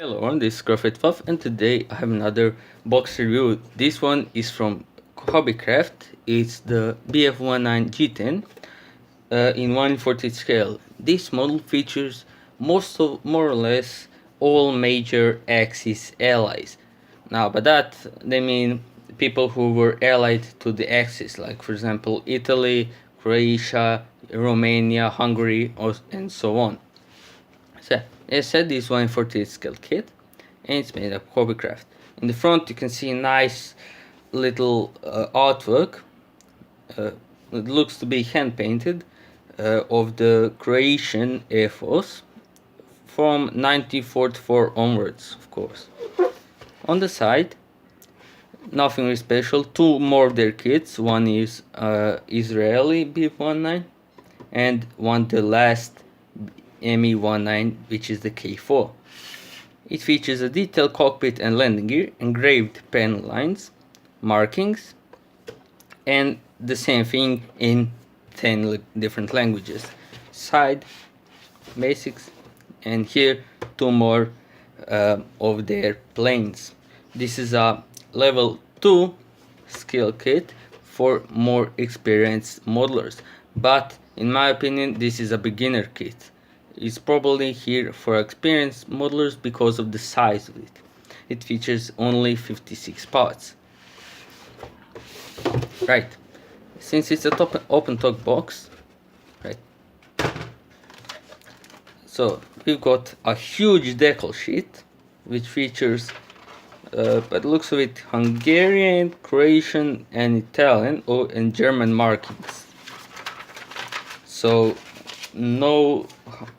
Hello, this is Graphite Puff, and today I have another box review. This one is from Hobbycraft. It's the BF19 G10 in 1/40 scale. This model features more or less all major Axis allies. Now, by that they mean people who were allied to the Axis, like for example Italy, Croatia, Romania, Hungary, and so on. So, as I said, this 1/48 scale kit, and it's made of Hobbycraft. In the front, you can see a nice little artwork. It looks to be hand painted of the Croatian Air Force from 1944 onwards, of course. On the side, nothing really special. Two more of their kits. One is Israeli BF19, and one the last ME19, which is the K4. It features a detailed cockpit and landing gear, engraved panel lines, markings, and the same thing in 10 different languages. Side basics, and here two more of their planes. This is a level 2 skill kit for more experienced modelers, but in my opinion this is a beginner kit. It's probably here for experienced modelers because of the size of it. It features only 56 parts. Right, since it's a open top box, right, so we've got a huge decal sheet which features by the looks of it Hungarian, Croatian and Italian and German markings. So no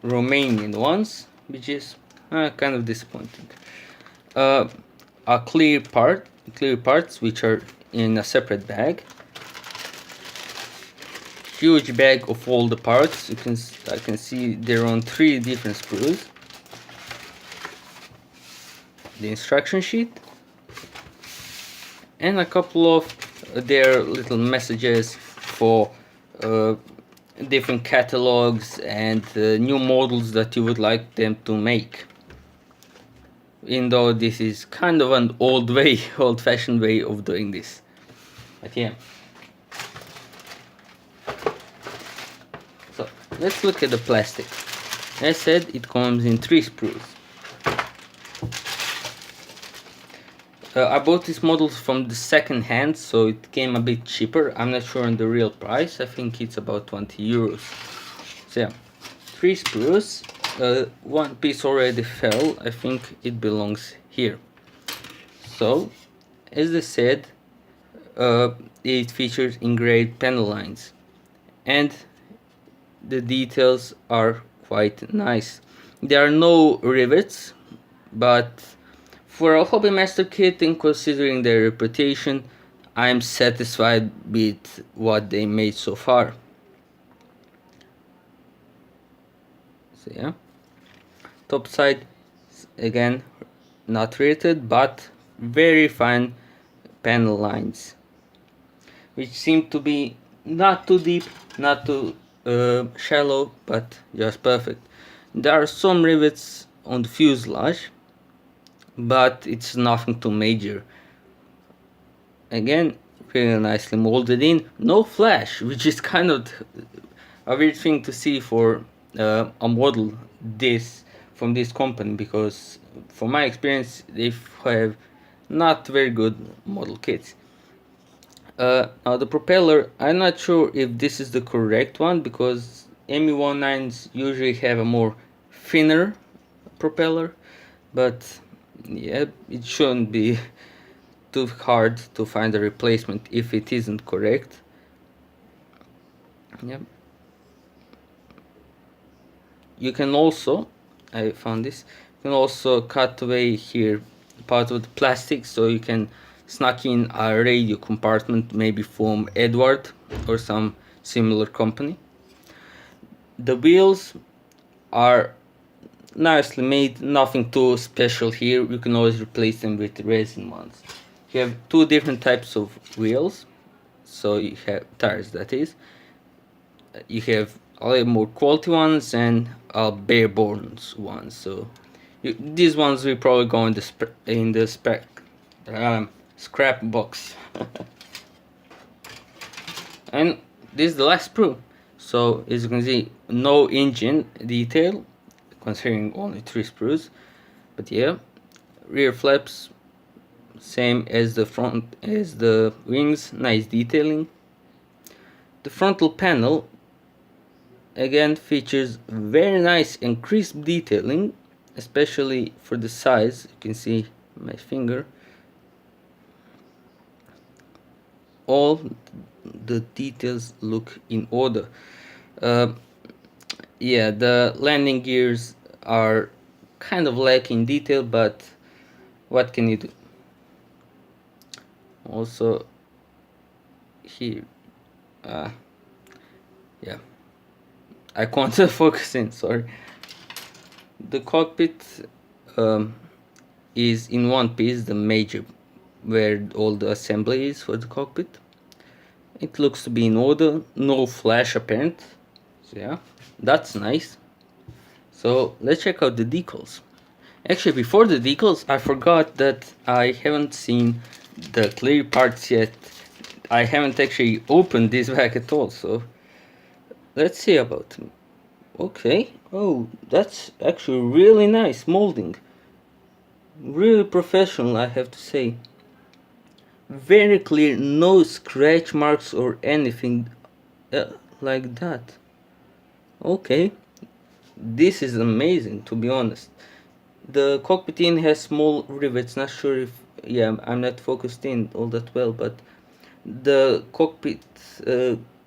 Romanian ones, which is kind of disappointing. A clear parts which are in a separate bag. Huge bag of all the parts. I can see they're on 3 different screws. The instruction sheet and a couple of their little messages for different catalogs and new models that you would like them to make. Even though this is kind of an old-fashioned way of doing this, but yeah. So let's look at the plastic. As I said, it comes in 3 sprues. I bought these models from the second hand, so it came a bit cheaper. I'm not sure on the real price. I think it's about 20 euros. So yeah, 3 sprues. One piece already fell. I think it belongs here. So, as I said, it features engraved panel lines, and the details are quite nice. There are no rivets, but for a hobby master kit, and considering their reputation, I am satisfied with what they made so far. So yeah, top side again not rated, but very fine panel lines, which seem to be not too deep, not too shallow, but just perfect. There are some rivets on the fuselage, but it's nothing too major. Again, really nicely molded in. No flash, which is kind of a weird thing to see for a model from this company, because from my experience they have not very good model kits. Now the propeller, I'm not sure if this is the correct one, because ME19s usually have a more thinner propeller, but yeah, it shouldn't be too hard to find a replacement if it isn't correct. Yep. You can also, I found this, you can also cut away here part of the plastic, so you can snuck in a radio compartment, maybe from Edward or some similar company. The wheels are nicely made, nothing too special here. You can always replace them with resin ones. You have 2 different types of wheels, so you have tires, that is. You have a little more quality ones and bare bones ones, so These ones will probably go in the scrap box. And this is the last sprue. So as you can see, no engine detail, considering only 3 sprues. But yeah, rear flaps same as the front, as the wings, nice detailing. The frontal panel again features very nice and crisp detailing, especially for the size. You can see my finger. All the details look in order. Yeah, the landing gears are kind of lacking detail, but what can you do? Also here, yeah, I can't focus in, sorry. The cockpit is in one piece, the major, where all the assembly is for the cockpit. It looks to be in order, no flash apparent, so yeah, that's nice. So let's check out the decals. Actually, before the decals, I forgot that I haven't seen the clear parts yet. I haven't actually opened this bag at all, so let's see about them. Okay, oh, that's actually really nice molding. Really professional, I have to say. Very clear, no scratch marks or anything like that. Okay, this is amazing, to be honest. The cockpit in has small rivets, not sure if, yeah, I'm not focused in all that well, but the cockpit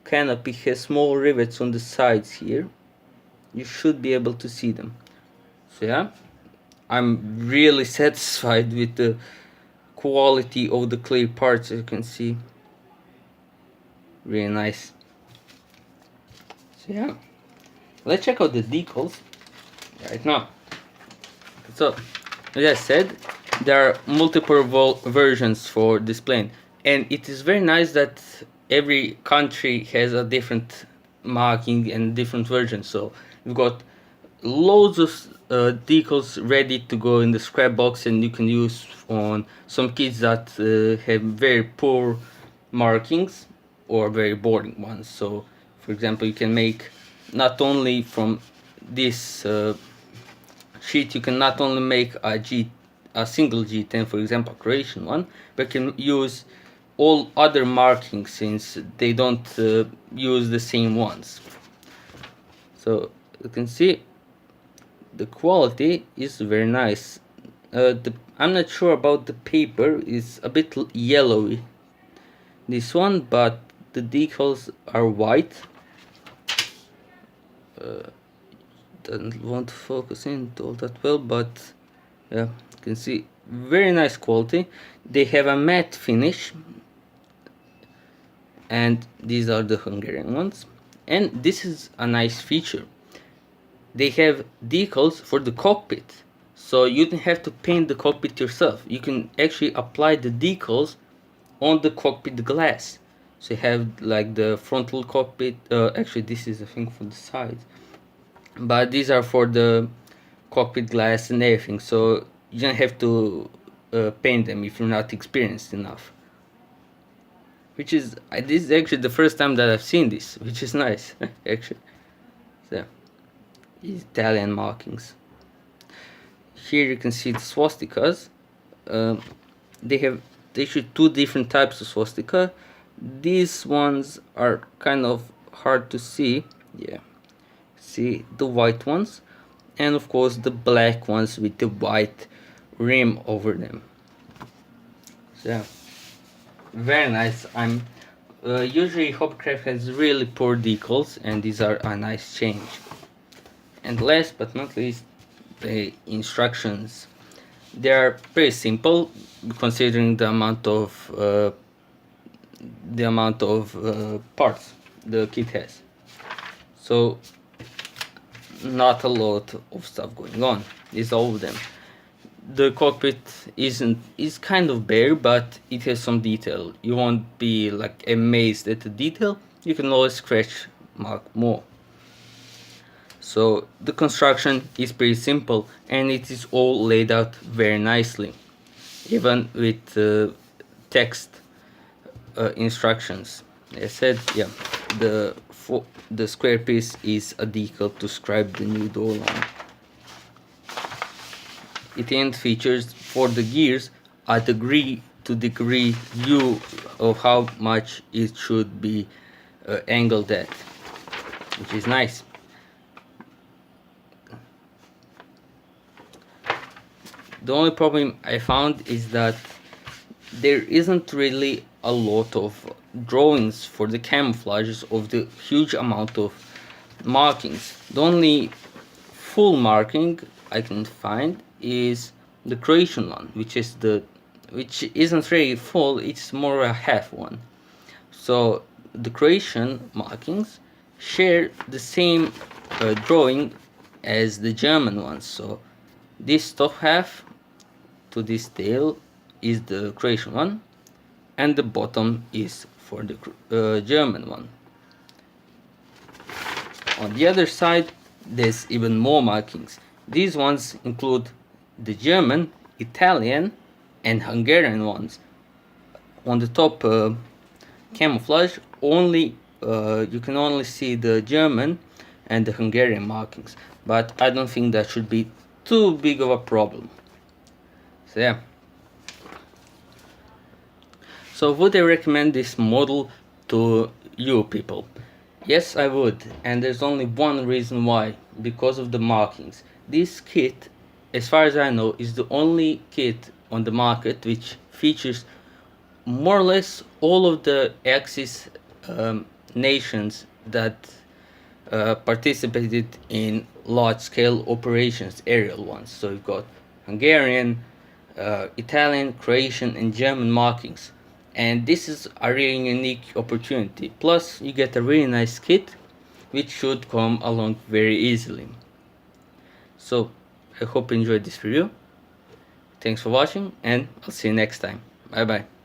canopy has small rivets on the sides here. You should be able to see them. So yeah, I'm really satisfied with the quality of the clear parts, as you can see. Really nice. So yeah, let's check out the decals right now. So, as I said, there are multiple versions for this plane, and it is very nice that every country has a different marking and different version. So you've got loads of decals ready to go in the scrap box, and you can use on some kits that have very poor markings or very boring ones. So for example, you can make not only from this sheet, you can not only make a single G10, for example, a Croatian one, but can use all other markings since they don't use the same ones. So you can see the quality is very nice. I'm not sure about the paper, it's a bit yellowy, this one, but the decals are white. Doesn't want to focus in all that well, but yeah, you can see very nice quality. They have a matte finish, and these are the Hungarian ones, and this is a nice feature. They have decals for the cockpit, so you don't have to paint the cockpit yourself. You can actually apply the decals on the cockpit glass. So you have like the frontal cockpit, actually this is a thing for the sides, but these are for the cockpit glass and everything, so you don't have to paint them if you're not experienced enough. Which is, this is actually the first time that I've seen this, which is nice, actually. So, Italian markings. Here you can see the swastikas. They have actually 2 different types of swastika. These ones are kind of hard to see. Yeah, see the white ones, and of course the black ones with the white rim over them. So yeah, very nice. I'm usually Hobbycraft has really poor decals, and these are a nice change. And last but not least, the instructions. They are pretty simple considering the amount of parts the kit has. So not a lot of stuff going on. Is all of them. The cockpit is kind of bare, but it has some detail. You won't be like amazed at the detail. You can always scratch mark more. So the construction is pretty simple and it is all laid out very nicely, even with text instructions. I said, yeah, the square piece is a decal to describe the new door line. It then features for the gears a degree to degree view of how much it should be angled at, which is nice. The only problem I found is that there isn't really a lot of drawings for the camouflages of the huge amount of markings. The only full marking I can find is the Croatian one, which isn't really full, it's more a half one. So the Croatian markings share the same drawing as the German ones. So this top half to this tail is the Croatian one, and the bottom is for the German one. On the other side, there's even more markings. These ones include the German, Italian, and Hungarian ones. On the top camouflage, you can only see the German and the Hungarian markings, but I don't think that should be too big of a problem. So yeah. So would I recommend this model to you people? Yes, I would, and there's only one reason why: because of the markings. This kit, as far as I know, is the only kit on the market which features more or less all of the Axis nations that participated in large-scale operations, aerial ones. So you've got Hungarian, Italian, Croatian, and German markings. And this is a really unique opportunity. Plus, you get a really nice kit, which should come along very easily. So, I hope you enjoyed this video. Thanks for watching, and I'll see you next time. Bye bye.